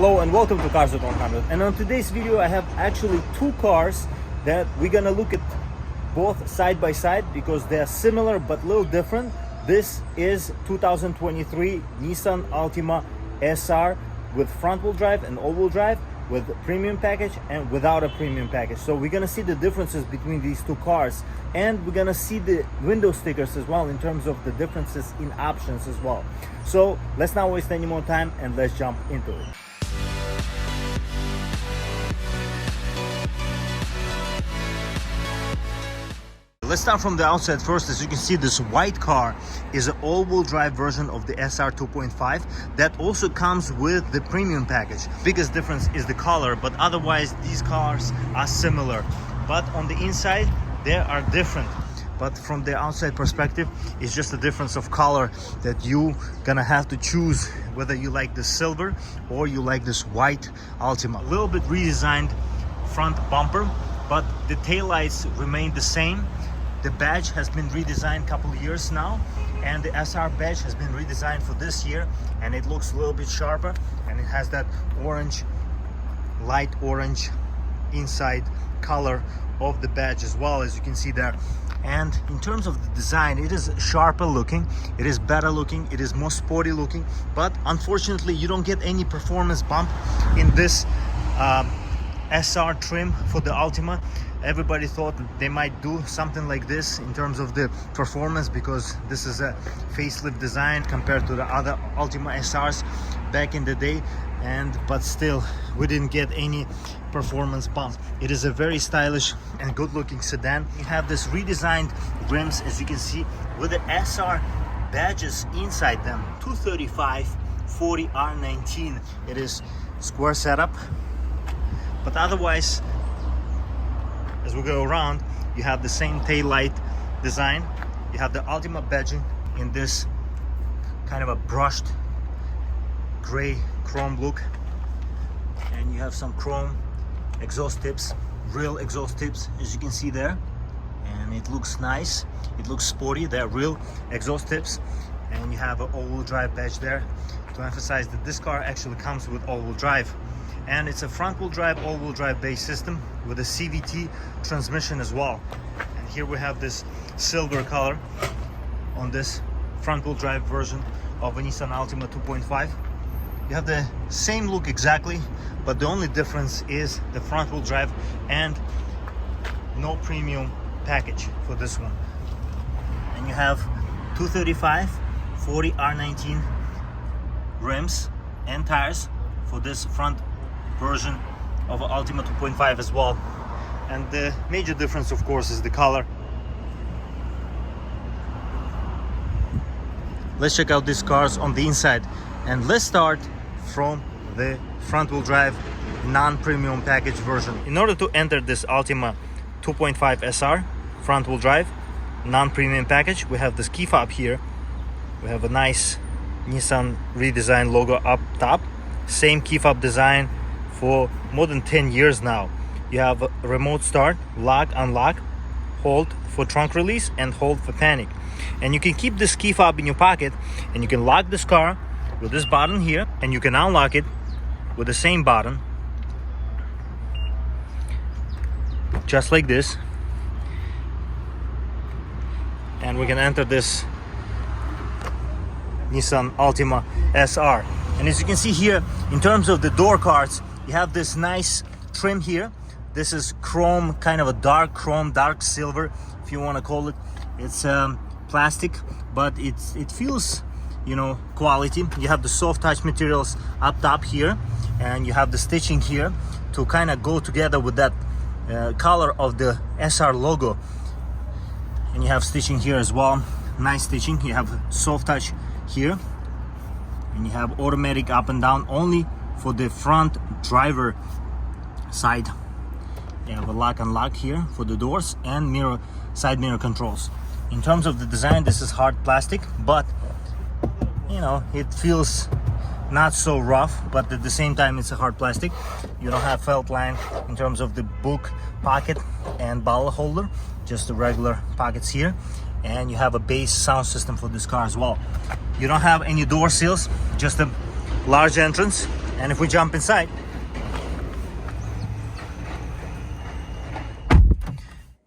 Hello and welcome to Cars at 100, and on today's video I have actually two cars that we're gonna look at both side by side because they are similar but a little different. This is 2023 Nissan Altima SR with front wheel drive and all wheel drive, with premium package and without a premium package. So we're gonna see the differences between these two cars, and we're gonna see the window stickers as well in terms of the differences in options as well. So let's not waste any more time and let's jump into it. Let's start from the outside first. As you can see, this white car is an all-wheel drive version of the SR 2.5 that also comes with the premium package. Biggest difference is the color, but otherwise these cars are similar. But on the inside, they are different. But from the outside perspective, it's just a difference of color that you gonna have to choose whether you like the silver or you like this white Altima. A little bit redesigned front bumper, but the taillights remain the same. The badge has been redesigned a couple of years now, and the SR badge has been redesigned for this year, and it looks a little bit sharper, and it has that orange, light orange inside color of the badge as well, as you can see there. And in terms of the design, it is sharper looking, it is better looking, it is more sporty looking, but unfortunately you don't get any performance bump in this SR trim for the Altima. Everybody thought they might do something like this in terms of the performance, because this is a facelift design compared to the other Altima SRs back in the day, but still we didn't get any performance bump. It is a very stylish and good looking sedan. You have this redesigned rims, as you can see, with the SR badges inside them. 235/40 R19. It is square setup, but otherwise, as we go around, you have the same tail light design. You have the Altima badging in this kind of a brushed gray chrome look, and you have some chrome exhaust tips, real exhaust tips, as you can see there, and it looks nice, it looks sporty. They're real exhaust tips, and you have an all-wheel drive badge there to emphasize that this car actually comes with all-wheel drive. And it's a front-wheel drive, all-wheel drive based system with a CVT transmission as well. And here we have this silver color on this front-wheel drive version of a Nissan Altima 2.5. You have the same look exactly, but the only difference is the front-wheel drive and no premium package for this one. And you have 235/40 R19 rims and tires for this front version of Altima 2.5 as well. And the major difference, of course, is the color. Let's check out these cars on the inside, and let's start from the front wheel drive non-premium package version. In order to enter this Altima 2.5 SR front wheel drive non-premium package, we have this key fob here. We have a nice Nissan redesigned logo up top. Same key fob design for more than 10 years now. You have a remote start, lock, unlock, hold for trunk release, and hold for panic. And you can keep this key fob in your pocket, and you can lock this car with this button here, and you can unlock it with the same button, just like this. And we can enter this Nissan Altima SR. And as you can see here, in terms of the door cards, you have this nice trim here. This is chrome, kind of a dark chrome, dark silver, if you want to call it. It's plastic, but it feels, you know, quality. You have the soft touch materials up top here, and you have the stitching here to kind of go together with that color of the SR logo. And you have stitching here as well, nice stitching. You have soft touch here, and you have automatic up and down only for the front driver side. You have a lock and lock here for the doors, and side mirror controls. In terms of the design, this is hard plastic, but you know, it feels not so rough, but at the same time it's a hard plastic. You don't have felt line in terms of the book pocket and bottle holder, just the regular pockets here. And you have a bass sound system for this car as well. You don't have any door seals, just a large entrance And if we jump inside,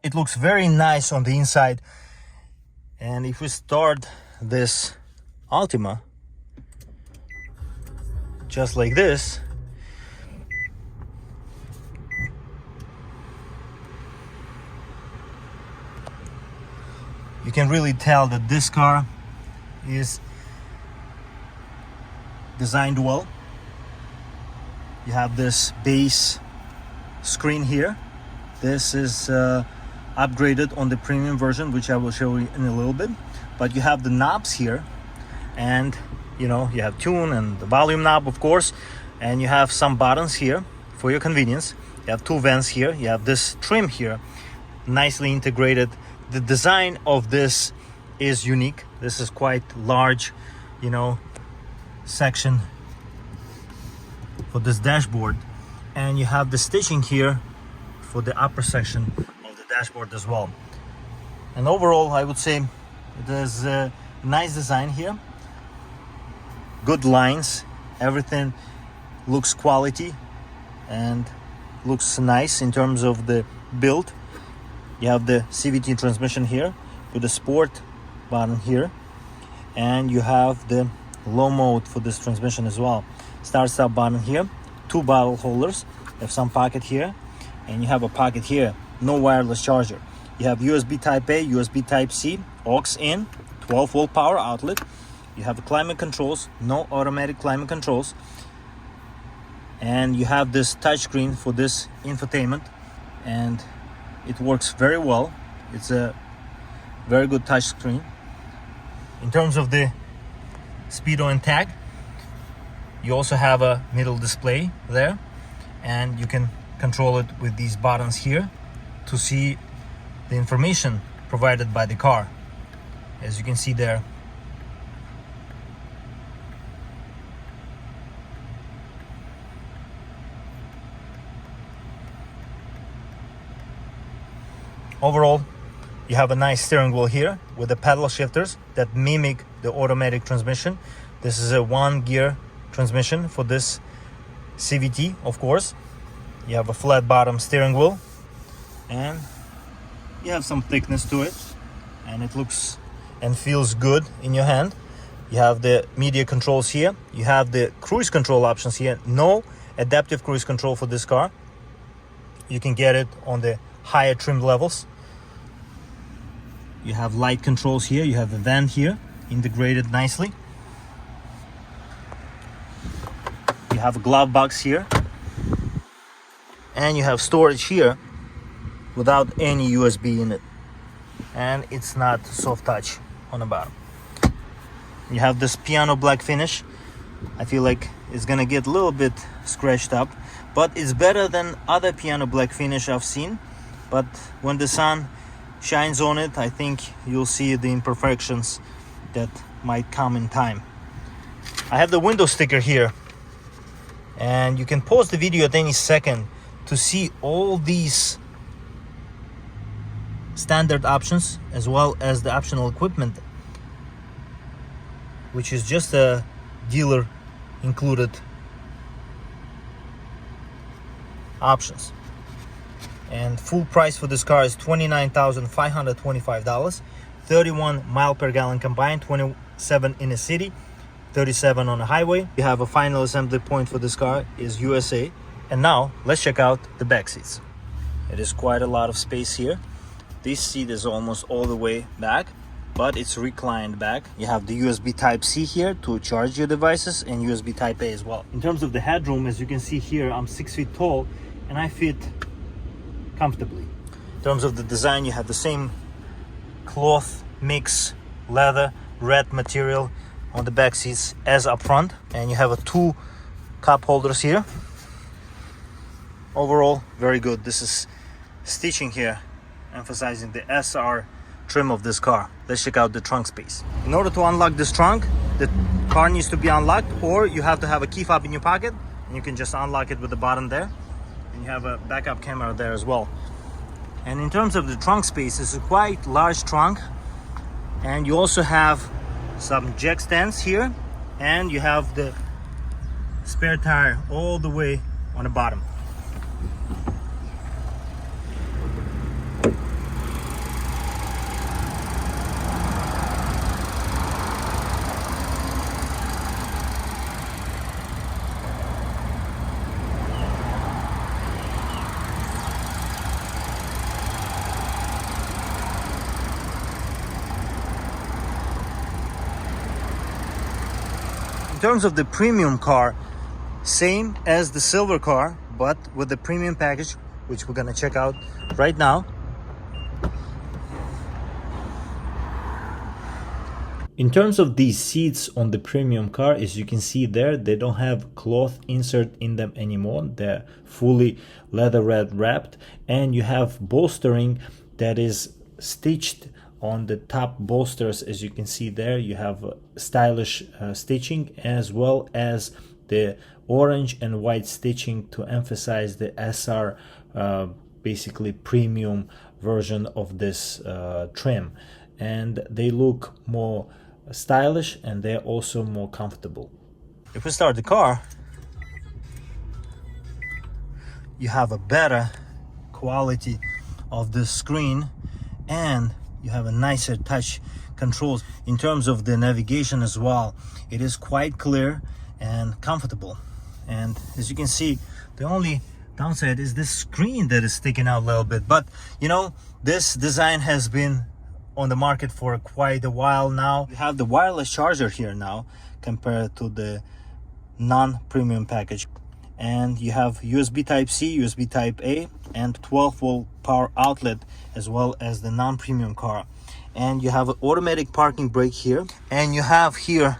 it looks very nice on the inside. And if we start this Altima just like this, you can really tell that this car is designed well. You have this base screen here. This is upgraded on the premium version, which I will show you in a little bit. But you have the knobs here, and you know, you have tune and the volume knob, of course, and you have some buttons here for your convenience. You have two vents here. You have this trim here, nicely integrated. The design of this is unique. This is quite large, you know, section for this dashboard, and you have the stitching here for the upper section of the dashboard as well. And overall, I would say it is a nice design here, good lines, everything looks quality and looks nice in terms of the build. You have the CVT transmission here with the sport button here, and you have the low mode for this transmission as well. Start stop button here, two bottle holders, you have some pocket here, and you have a pocket here. No wireless charger. You have USB type A, USB type C, aux in, 12 volt power outlet. You have the climate controls, no automatic climate controls, and you have this touchscreen for this infotainment, and it works very well. It's a very good touchscreen. In terms of the speedo and tag, you also have a middle display there, and you can control it with these buttons here to see the information provided by the car, as you can see there. Overall, you have a nice steering wheel here with the paddle shifters that mimic the automatic transmission. This is a 1-gear transmission for this CVT, of course. You have a flat bottom steering wheel, and you have some thickness to it, and it looks and feels good in your hand. You have the media controls here. You have the cruise control options here. No adaptive cruise control for this car. You can get it on the higher trim levels. You have light controls here. You have the vent here integrated nicely. You have a glove box here, and you have storage here without any USB in it, and it's not soft touch on the bottom. You have this piano black finish. I feel like it's gonna get a little bit scratched up, but it's better than other piano black finish I've seen. But when the sun shines on it, I think you'll see the imperfections that might come in time. I have the window sticker here, and you can pause the video at any second to see all these standard options as well as the optional equipment, which is just a dealer included options. And full price for this car is $29,525, 31 mile per gallon combined, 27 in a city, 37 on a highway. You have a final assembly point for this car is USA. And now let's check out the back seats. It is quite a lot of space here. This seat is almost all the way back, but it's reclined back. You have the USB type C here to charge your devices, and USB type A as well. In terms of the headroom, as you can see here, I'm 6 feet tall and I fit comfortably. In terms of the design, you have the same cloth mix, leather, red material on the back seats as up front, and you have a 2 cup holders here. Overall, very good. This is stitching here, emphasizing the SR trim of this car. Let's check out the trunk space. In order to unlock this trunk, the car needs to be unlocked, or you have to have a key fob in your pocket, and you can just unlock it with the button there. And you have a backup camera there as well. And in terms of the trunk space, it's a quite large trunk, and you also have some jack stands here, and you have the spare tire all the way on the bottom. In terms of the premium car, same as the silver car, but with the premium package, which we're gonna check out right now. In terms of these seats on the premium car, as you can see there, they don't have cloth insert in them anymore. They're fully leather wrapped, and you have bolstering that is stitched on the top bolsters. As you can see there, you have stylish stitching, as well as the orange and white stitching to emphasize the SR basically premium version of this trim, and they look more stylish and they're also more comfortable. If we start the car, you have a better quality of the screen, and you have a nicer touch controls. In terms of the navigation as well, it is quite clear and comfortable. And as you can see, the only downside is this screen that is sticking out a little bit, but you know, this design has been on the market for quite a while now. You have the wireless charger here now compared to the non-premium package, and you have USB Type-C, USB Type-A, and 12-volt power outlet, as well as the non-premium car. And you have an automatic parking brake here, and you have here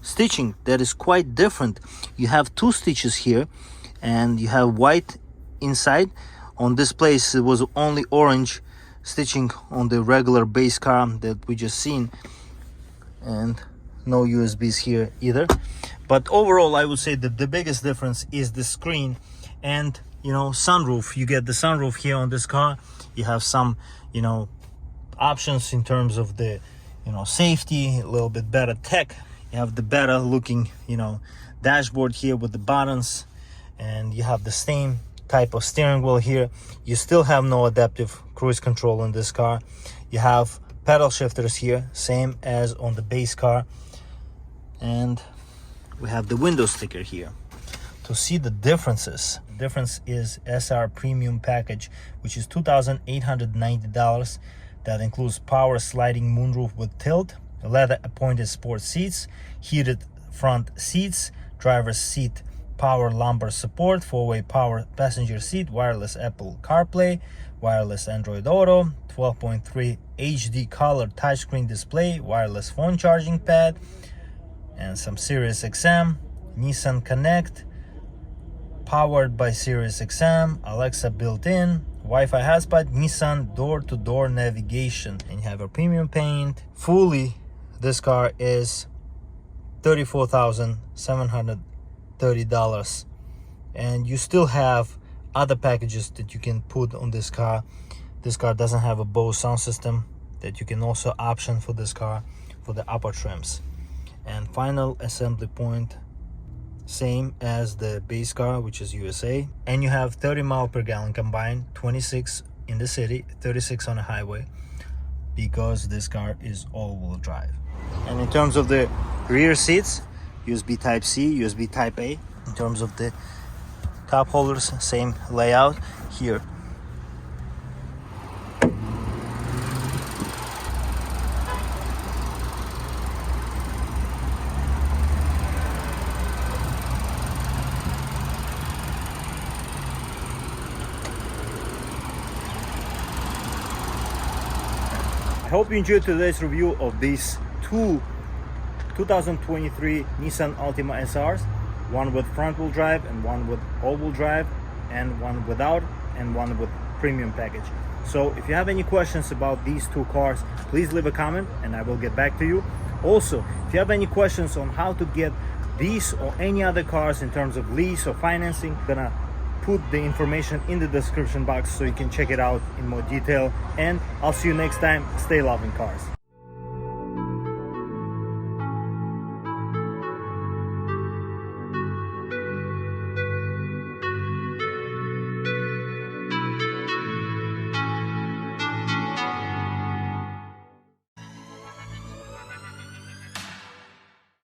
stitching that is quite different. You have two stitches here, and you have white inside. On this place it was only orange stitching on the regular base car that we just seen, and no USBs here either. But overall, I would say that the biggest difference is the screen and, you know, sunroof. You get the sunroof here on this car. You have some, you know, options in terms of the, you know, safety, a little bit better tech. You have the better looking, you know, dashboard here with the buttons, and you have the same type of steering wheel here. You still have no adaptive cruise control in this car. You have pedal shifters here, same as on the base car, and we have the window sticker here. To see the differences, the difference is SR premium package, which is $2,890. that includes power sliding moonroof with tilt, leather appointed sport seats, heated front seats, driver's seat power lumbar support, 4-way power passenger seat, wireless Apple CarPlay, wireless Android Auto, 12.3 HD color touchscreen display, wireless phone charging pad, and some Sirius XM, Nissan Connect, powered by Sirius XM, Alexa built-in, Wi-Fi hotspot, Nissan door-to-door navigation, and you have a premium paint. Fully, this car is $34,730, and you still have other packages that you can put on this car. This car doesn't have a Bose sound system that you can also option for this car for the upper trims. And final assembly point, same as the base car, which is USA, and you have 30 miles per gallon combined, 26 in the city, 36 on the highway, because this car is all-wheel drive. And in terms of the rear seats, USB Type-C, USB Type-A. In terms of the cup holders, same layout here. I hope you enjoyed today's review of these two 2023 Nissan Altima SRs, one with front-wheel drive and one with all-wheel drive, and one without and one with premium package. So if you have any questions about these two cars, please leave a comment and I will get back to you. Also, if you have any questions on how to get these or any other cars in terms of lease or financing, I'm gonna put the information in the description box so you can check it out in more detail. And I'll see you next time. Stay loving cars.